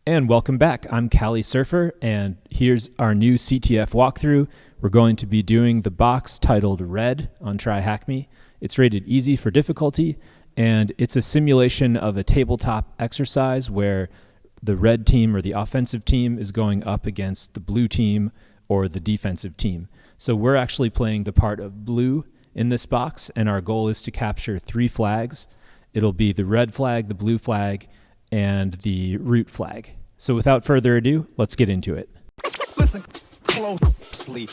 And welcome back. I'm Callie Surfer, and here's our new CTF walkthrough. We're going to be doing the box titled Red on TryHackMe. It's rated easy for difficulty, and it's a simulation of a tabletop exercise where the red team or the offensive team is going up against the blue team or the defensive team. So we're actually playing the part of blue in this box, and our goal is to capture 3 flags. It'll be the red flag, the blue flag, and the root flag. So without further ado, let's get into it. Listen closely.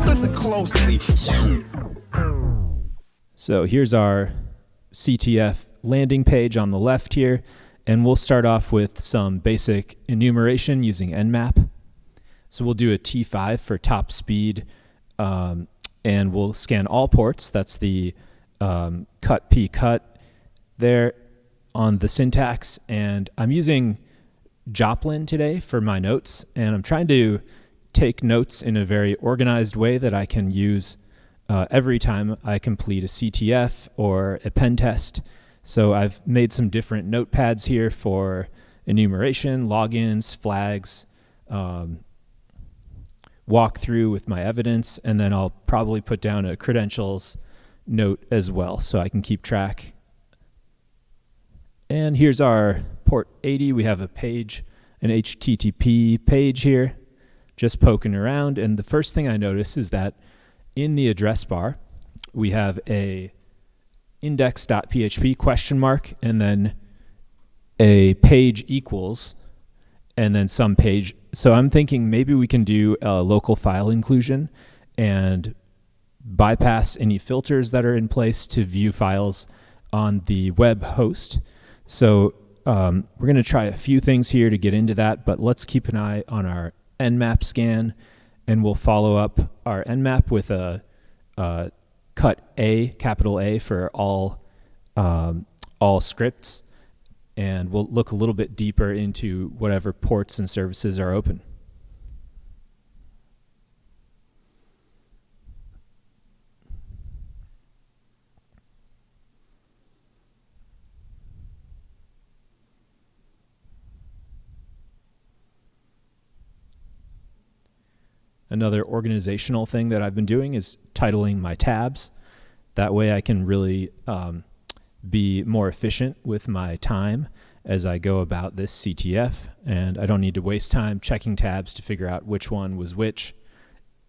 Listen closely. So here's our CTF landing page on the left here, and we'll start off with some basic enumeration using Nmap. So we'll do a T5 for top speed, and we'll scan all ports. That's the cut P cut there on the syntax, and I'm using Joplin today for my notes, and I'm trying to take notes in a very organized way that I can use every time I complete a CTF or a pen test. So I've made some different notepads here for enumeration, logins, flags, walk through with my evidence, and then I'll probably put down a credentials note as well so I can keep track. And here's our port 80. We have a page, an HTTP page here, just poking around. And the first thing I notice is that in the address bar, we have a index.php question mark, and then a page equals, and then some page. So I'm thinking maybe we can do a local file inclusion and bypass any filters that are in place to view files on the web host. So we're going to try a few things here to get into that, but let's keep an eye on our Nmap scan, and we'll follow up our Nmap with a cut A, capital A for all scripts, and we'll look a little bit deeper into whatever ports and services are open. Another organizational thing that I've been doing is titling my tabs. That way I can really be more efficient with my time as I go about this CTF, and I don't need to waste time checking tabs to figure out which one was which.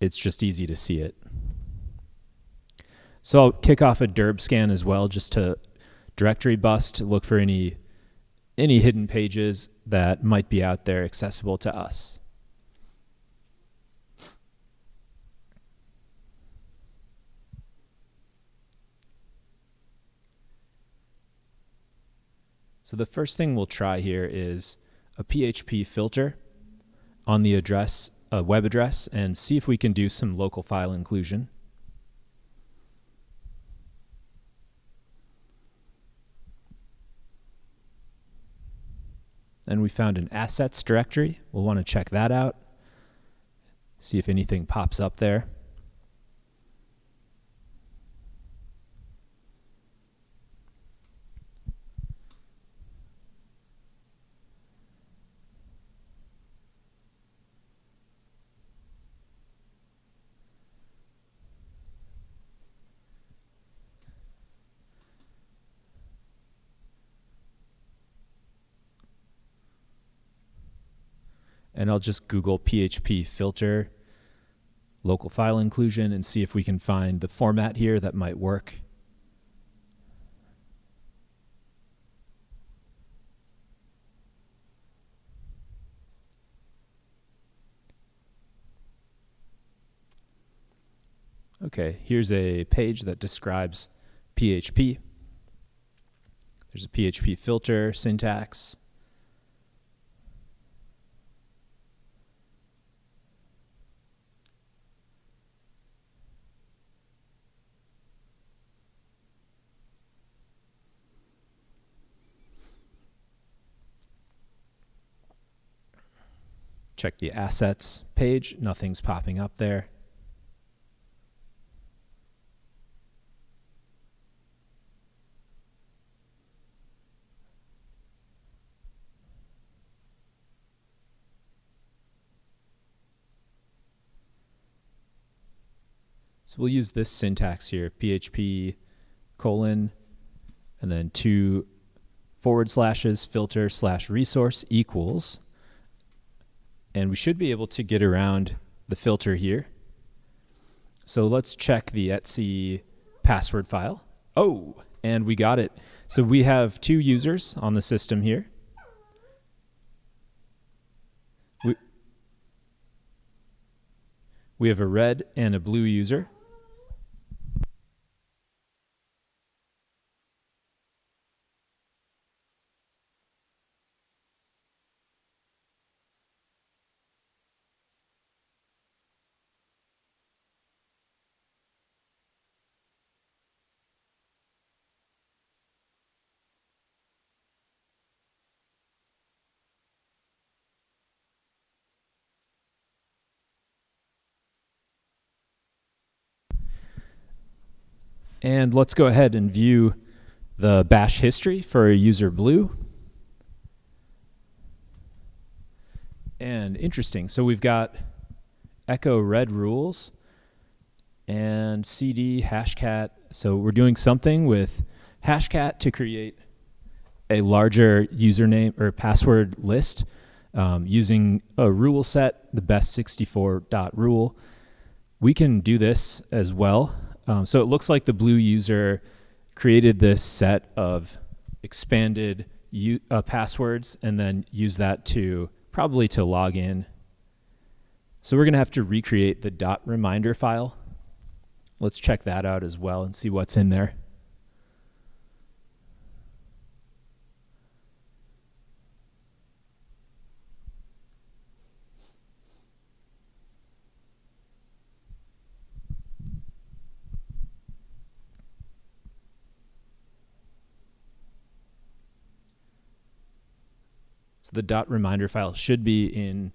It's just easy to see it. So I'll kick off a derb scan as well, just to directory bust, look for any hidden pages that might be out there accessible to us. So the first thing we'll try here is a PHP filter on the address, a web address, and see if we can do some local file inclusion. And we found an assets directory. We'll want to check that out, see if anything pops up there. And I'll just Google PHP filter local file inclusion and see if we can find the format here that might work. Okay, here's a page that describes PHP. There's a PHP filter, syntax. Check the assets page. Nothing's popping up there. So we'll use this syntax here, PHP : and then 2 / filter / resource equals. And we should be able to get around the filter here. So let's check the etc password file. Oh, and we got it. So we have 2 users on the system here. We have a red and a blue user. And let's go ahead and view the bash history for user blue. And interesting, so we've got echo red rules and cd hashcat. So we're doing something with hashcat to create a larger username or password list using a rule set, the best64.rule. We can do this as well. So it looks like the blue user created this set of expanded passwords and then use that to probably to log in. So we're going to have to recreate the .reminder file. Let's check that out as well and see what's in there. So the .reminder file should be in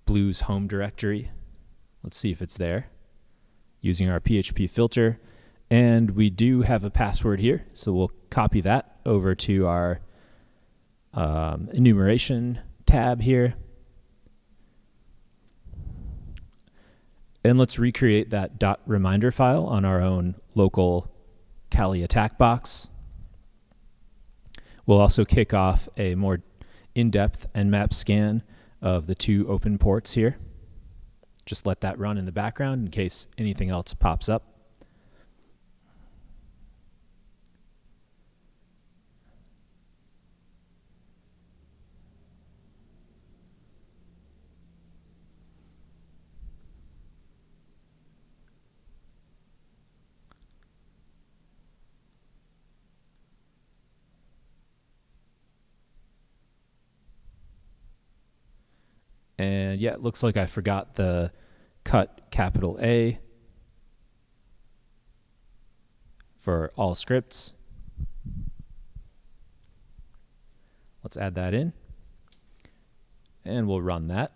Blue's home directory. Let's see if it's there using our PHP filter. And we do have a password here, so we'll copy that over to our enumeration tab here. And let's recreate that .reminder file on our own local Kali attack box. We'll also kick off a more in-depth Nmap scan of the 2 open ports here. Just let that run in the background in case anything else pops up. And yeah, it looks like I forgot the cut capital A for all scripts. Let's add that in. And we'll run that.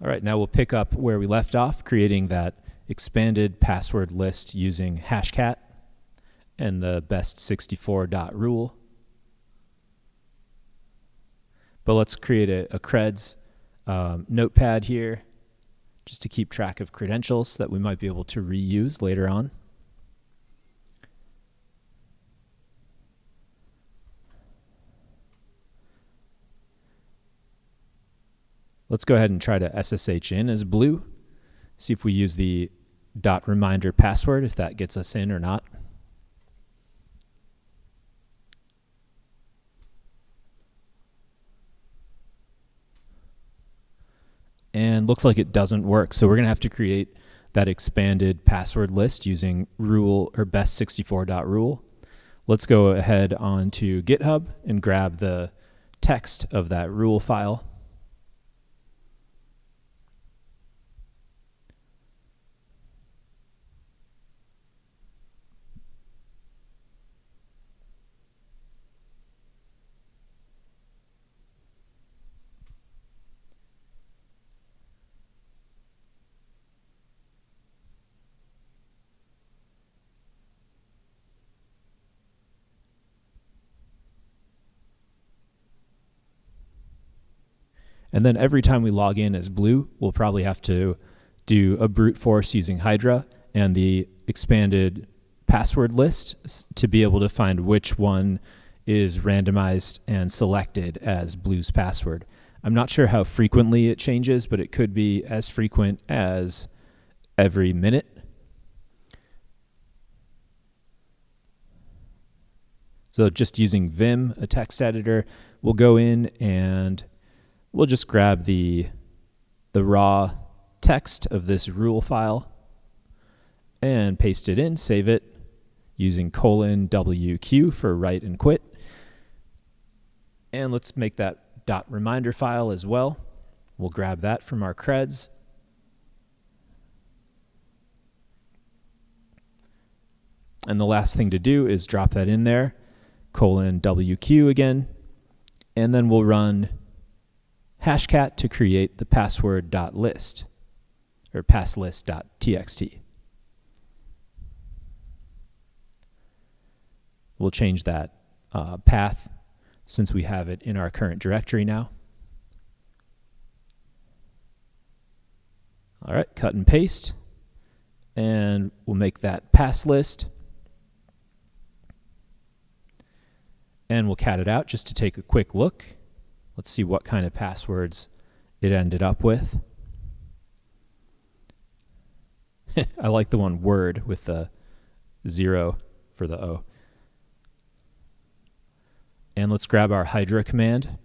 All right, now we'll pick up where we left off, creating that expanded password list using hashcat and the best64.rule. But let's create a creds notepad here just to keep track of credentials that we might be able to reuse later on. Let's go ahead and try to SSH in as blue. See if we use the .reminder password, if that gets us in or not. And looks like it doesn't work. So we're going to have to create that expanded password list using rule or best64.rule. Let's go ahead onto GitHub and grab the text of that rule file. And then every time we log in as blue, we'll probably have to do a brute force using hydra and the expanded password list to be able to find which one is randomized and selected as blue's password. I'm not sure how frequently it changes, but it could be as frequent as every minute. So just using Vim, a text editor, we'll go in and we'll just grab the raw text of this rule file and paste it in, save it using :WQ for write and quit. And let's make that .reminder file as well. We'll grab that from our creds. And the last thing to do is drop that in there, :WQ again, and then we'll run hashcat to create the password.list or passlist.txt. We'll change that path since we have it in our current directory now. All right, cut and paste, and we'll make that pass list. And we'll cat it out just to take a quick look. Let's see what kind of passwords it ended up with. I like the one word with the 0 for the O. And let's grab our hydra command.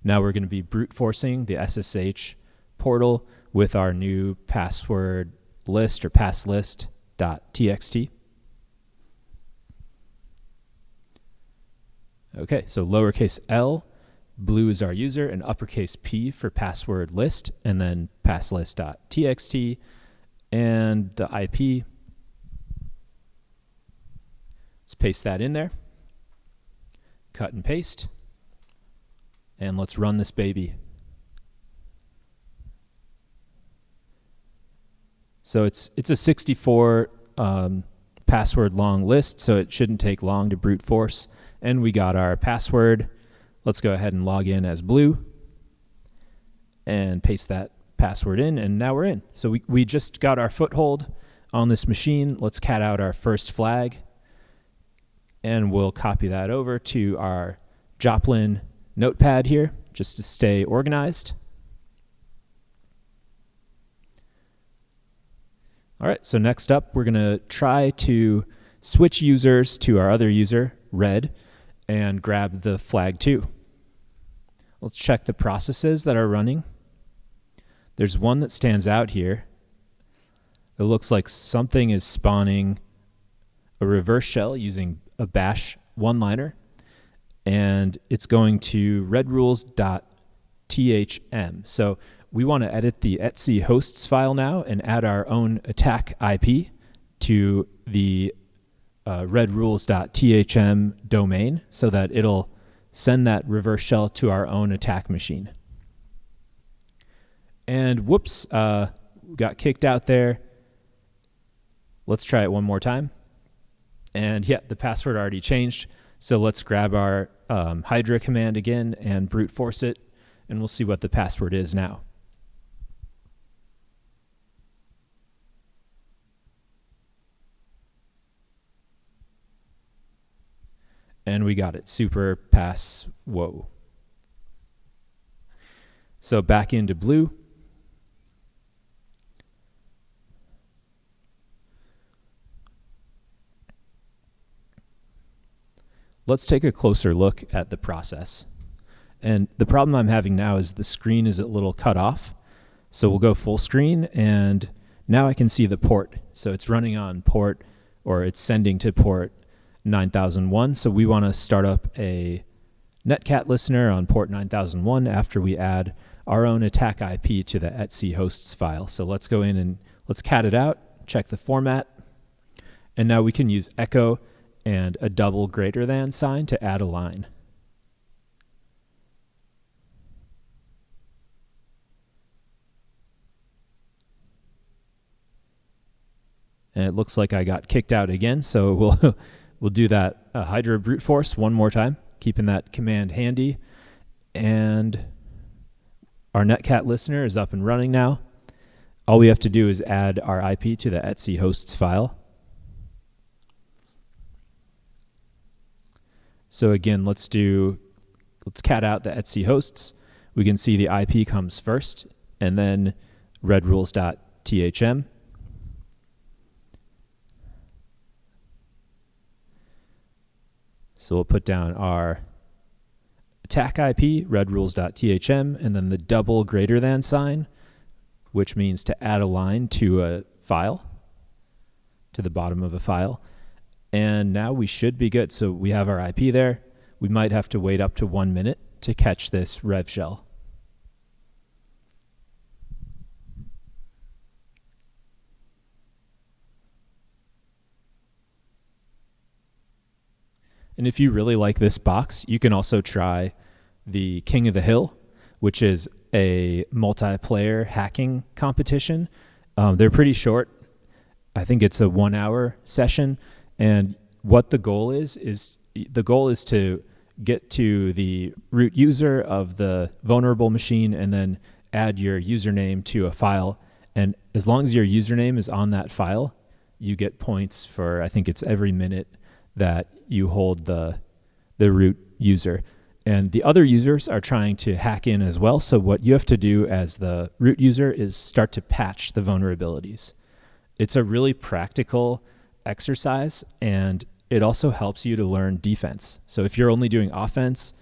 Now we're going to be brute forcing the SSH portal with our new password list or passlist.txt. Okay, so lowercase l, blue is our user, and uppercase P for password list, and then passlist.txt, and the IP. Let's paste that in there. Cut and paste. And let's run this baby. So it's a 64 password long list, so it shouldn't take long to brute force. And we got our password. Let's go ahead and log in as blue and paste that password in, and now we're in. So we just got our foothold on this machine. Let's cat out our first flag, and we'll copy that over to our Joplin notepad here just to stay organized. All right, so next up, we're going to try to switch users to our other user, red, and grab the flag 2. Let's check the processes that are running. There's one that stands out here. It looks like something is spawning a reverse shell using a bash one-liner, and it's going to redrules.thm. So we want to edit the etc hosts file now and add our own attack IP to the redrules.thm domain so that it'll send that reverse shell to our own attack machine. And whoops, got kicked out there. Let's try it one more time. And yeah, the password already changed. So let's grab our hydra command again and brute force it, and we'll see what the password is now. And we got it, super pass, whoa. So back into blue. Let's take a closer look at the process. And the problem I'm having now is the screen is a little cut off. So we'll go full screen, and now I can see the port. So it's running on port, or it's sending to port 9001. So we want to start up a netcat listener on port 9001 after we add our own attack IP to the etc hosts file. So let's go in and let's cat it out, check the format, and now we can use echo and a double greater than sign to add a line. And it looks like I got kicked out again, so we'll do that hydra brute force one more time, keeping that command handy. And our netcat listener is up and running now. All we have to do is add our IP to the etc hosts file. So again, let's cat out the etc hosts. We can see the IP comes first, and then redrules.thm. So we'll put down our attack IP, redrules.thm, and then the double greater than sign, which means to add a line to a file, to the bottom of a file. And now we should be good. So we have our IP there. We might have to wait up to 1 minute to catch this rev shell. And if you really like this box, you can also try the King of the Hill, which is a multiplayer hacking competition. They're pretty short. I think it's a 1 hour session. And what the goal is to get to the root user of the vulnerable machine and then add your username to a file. And as long as your username is on that file, you get points for, I think it's every minute that you hold the root user. And the other users are trying to hack in as well. So what you have to do as the root user is start to patch the vulnerabilities. It's a really practical exercise, and it also helps you to learn defense. So if you're only doing offense,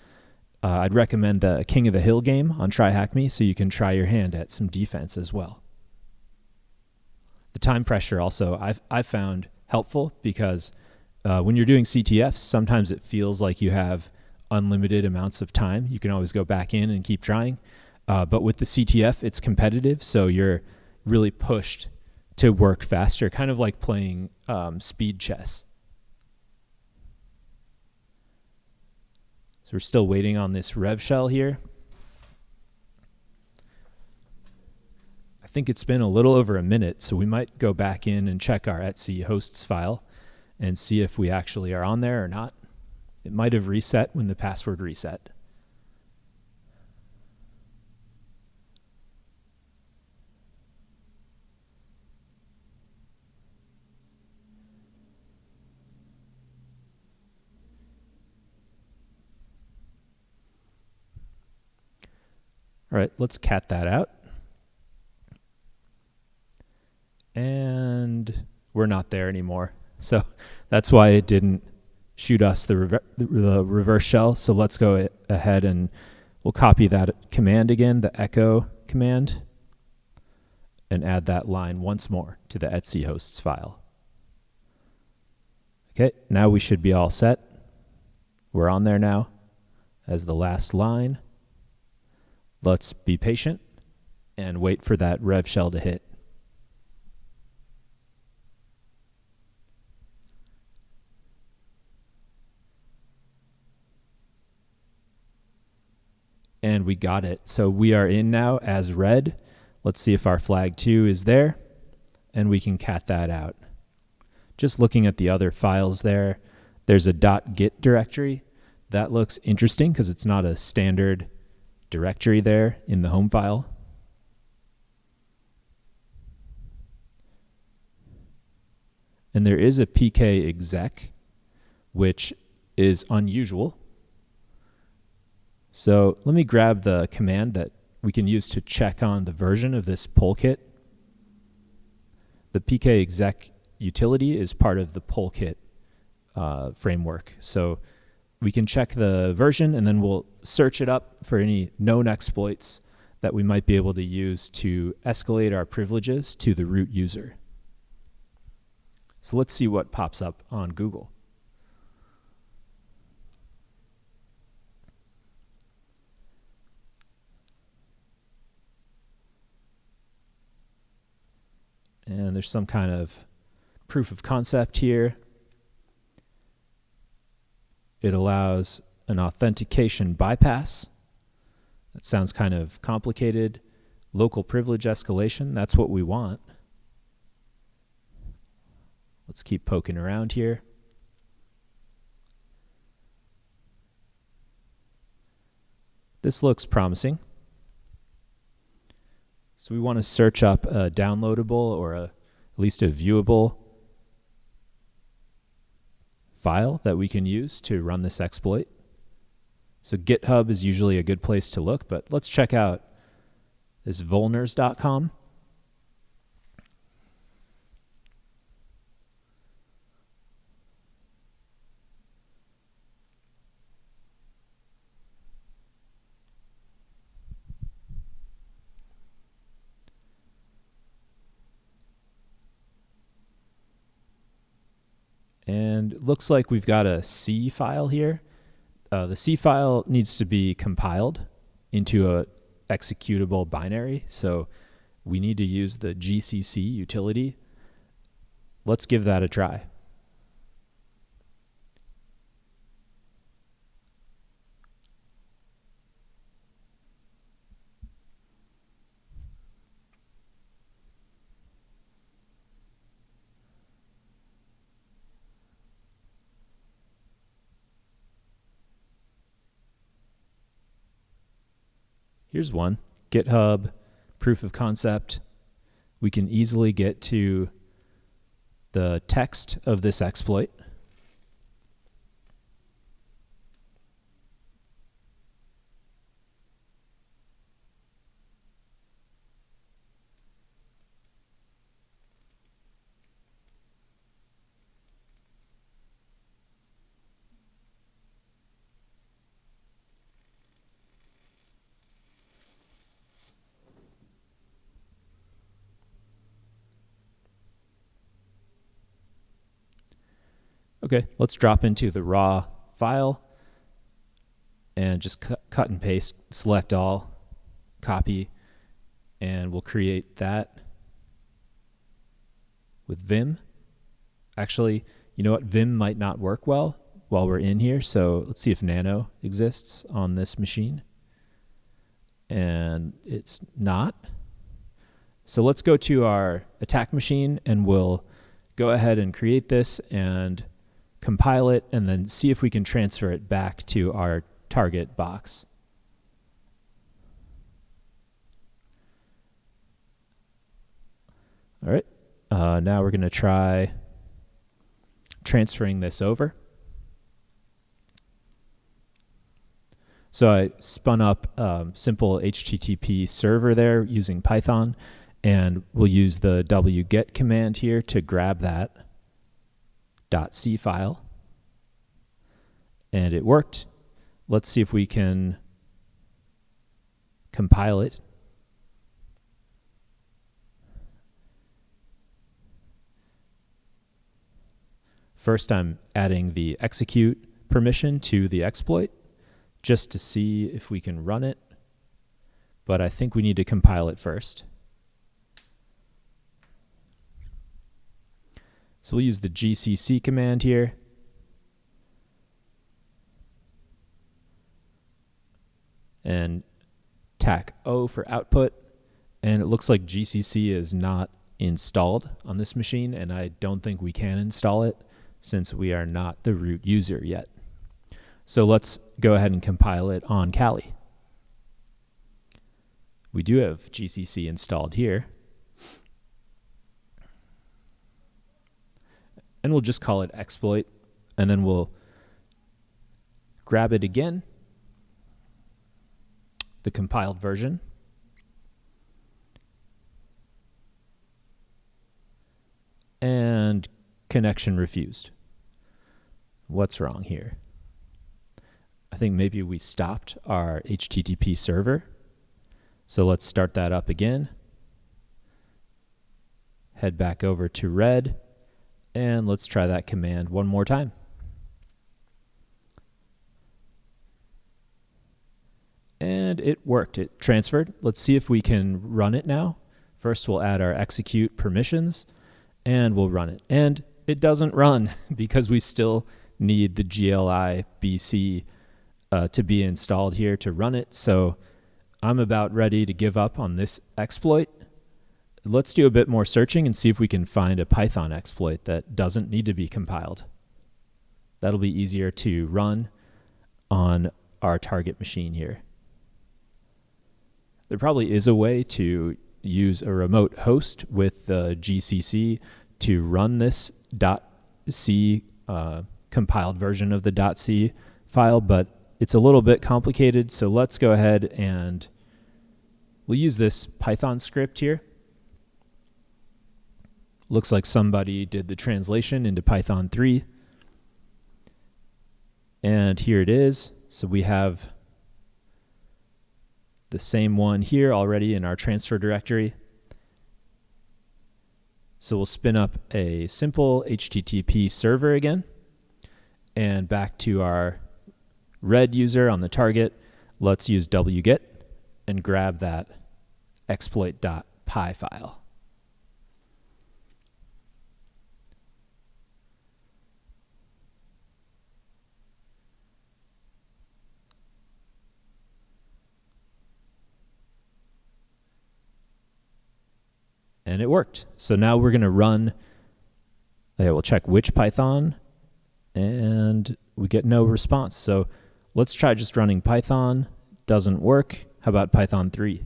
I'd recommend the King of the Hill game on TryHackMe so you can try your hand at some defense as well. The time pressure also I've found helpful because when you're doing CTFs, sometimes it feels like you have unlimited amounts of time. You can always go back in and keep trying. But with the CTF, it's competitive, so you're really pushed to work faster, kind of like playing speed chess. So we're still waiting on this rev shell here. I think it's been a little over a minute, so we might go back in and check our etc hosts file and see if we actually are on there or not. It might have reset when the password reset. All right, let's cat that out. And we're not there anymore. So that's why it didn't shoot us the reverse shell. So let's go ahead and we'll copy that command again, the echo command, and add that line once more to the etc hosts file. Okay, now we should be all set. We're on there now as the last line. Let's be patient and wait for that rev shell to hit. And we got it. So we are in now as red. Let's see if our flag 2 is there, and we can cat that out. Just looking at the other files there, there's a .git directory. That looks interesting because it's not a standard directory there in the home file. And there is a pkexec, which is unusual. So let me grab the command that we can use to check on the version of this polkit. The pkexec utility is part of the polkit framework. So we can check the version and then we'll search it up for any known exploits that we might be able to use to escalate our privileges to the root user. So let's see what pops up on Google. And there's some kind of proof of concept here. It allows an authentication bypass. That sounds kind of complicated. Local privilege escalation, that's what we want. Let's keep poking around here. This looks promising. So we want to search up a downloadable or at least a viewable file that we can use to run this exploit. So GitHub is usually a good place to look, but let's check out this vulners.com. And it looks like we've got a C file here. The C file needs to be compiled into a executable binary, so we need to use the GCC utility. Let's give that a try. Here's one, GitHub proof of concept. We can easily get to the text of this exploit. Okay, let's drop into the raw file and just cut and paste, select all, copy, and we'll create that with Vim. Actually, you know what? Vim might not work well while we're in here, so let's see if nano exists on this machine. And it's not. So let's go to our attack machine and we'll go ahead and create this and compile it, and then see if we can transfer it back to our target box. All right, now we're going to try transferring this over. So I spun up simple HTTP server there using Python, and we'll use the wget command here to grab that .c file, and it worked. Let's see if we can compile it. First, I'm adding the execute permission to the exploit just to see if we can run it, but I think we need to compile it first. So we'll use the GCC command here. And tac O for output. And it looks like GCC is not installed on this machine, and I don't think we can install it since we are not the root user yet. So let's go ahead and compile it on Kali. We do have GCC installed here. And we'll just call it exploit, and then we'll grab it again, the compiled version, and connection refused. What's wrong here? I think maybe we stopped our HTTP server. So let's start that up again. Head back over to red. And let's try that command one more time. And it worked. It transferred. Let's see if we can run it now. First, we'll add our execute permissions, and we'll run it. And it doesn't run because we still need the GLI BC to be installed here to run it. So I'm about ready to give up on this exploit. Let's do a bit more searching and see if we can find a Python exploit that doesn't need to be compiled. That'll be easier to run on our target machine here. There probably is a way to use a remote host with the GCC to run this .c compiled version of the .c file, but it's a little bit complicated, so let's go ahead and we'll use this Python script here. Looks like somebody did the translation into Python 3. And here it is. So we have the same one here already in our transfer directory. So we'll spin up a simple HTTP server again. And back to our red user on the target, let's use wget and grab that exploit.py file. And it worked. So now we're going to run, we'll check which Python, and we get no response. So let's try just running Python. Doesn't work. How about Python 3?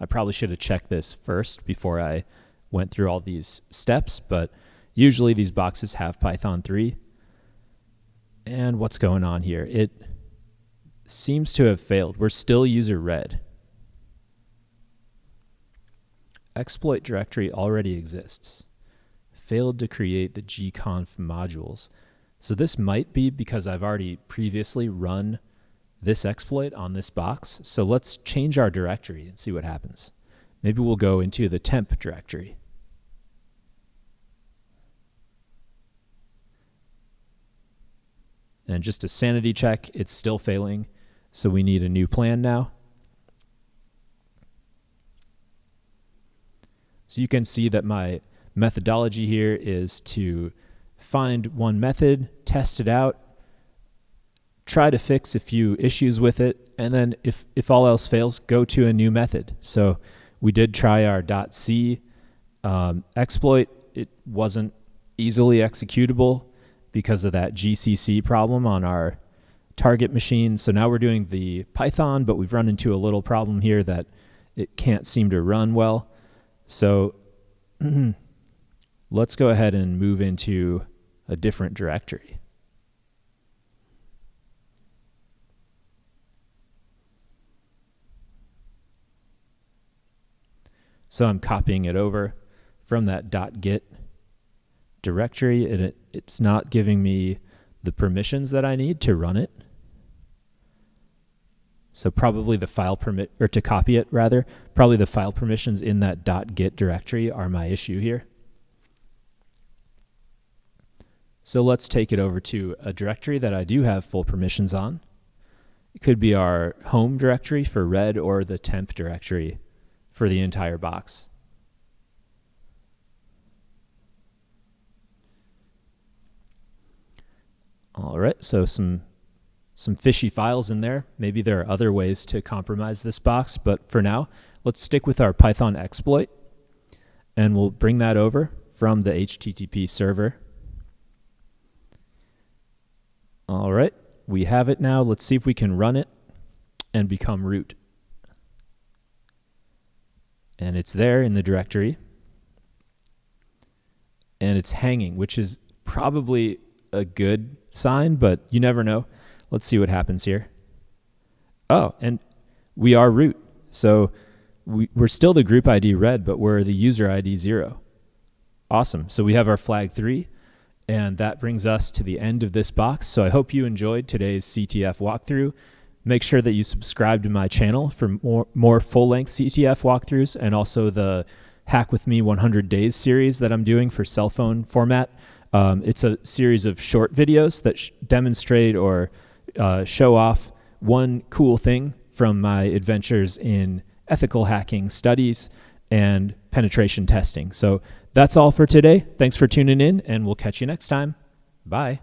I probably should have checked this first before I went through all these steps, but usually these boxes have Python 3. And what's going on here? It seems to have failed. We're still user red. Exploit directory already exists. Failed to create the gconf modules. So this might be because I've already previously run this exploit on this box. So let's change our directory and see what happens. Maybe we'll go into the temp directory. And just a sanity check, it's still failing. So we need a new plan now. So you can see that my methodology here is to find one method, test it out, try to fix a few issues with it, and then if all else fails, go to a new method. So we did try our .c exploit. It wasn't easily executable because of that GCC problem on our target machine. So now we're doing the Python, but we've run into a little problem here that it can't seem to run well. So let's go ahead and move into a different directory. So I'm copying it over from that .git directory, and it's not giving me the permissions that I need to run it. So probably the file permit, or to copy it rather, probably the file permissions in that .git directory are my issue here. So let's take it over to a directory that I do have full permissions on. It could be our home directory for red or the temp directory for the entire box. All right, so some fishy files in there. Maybe there are other ways to compromise this box, but for now, let's stick with our Python exploit, and we'll bring that over from the HTTP server. All right, we have it now. Let's see if we can run it and become root. And it's there in the directory. And it's hanging, which is probably a good sign, but you never know. Let's see what happens here. Oh, and we are root. So we're still the group ID red, but we're the user ID 0. Awesome. So we have our flag 3, and that brings us to the end of this box. So I hope you enjoyed today's CTF walkthrough. Make sure that you subscribe to my channel for more full-length CTF walkthroughs, and also the Hack With Me 100 Days series that I'm doing for cell phone format. It's a series of short videos that demonstrate or show off one cool thing from my adventures in ethical hacking studies and penetration testing. So that's all for today. Thanks for tuning in, and we'll catch you next time. Bye.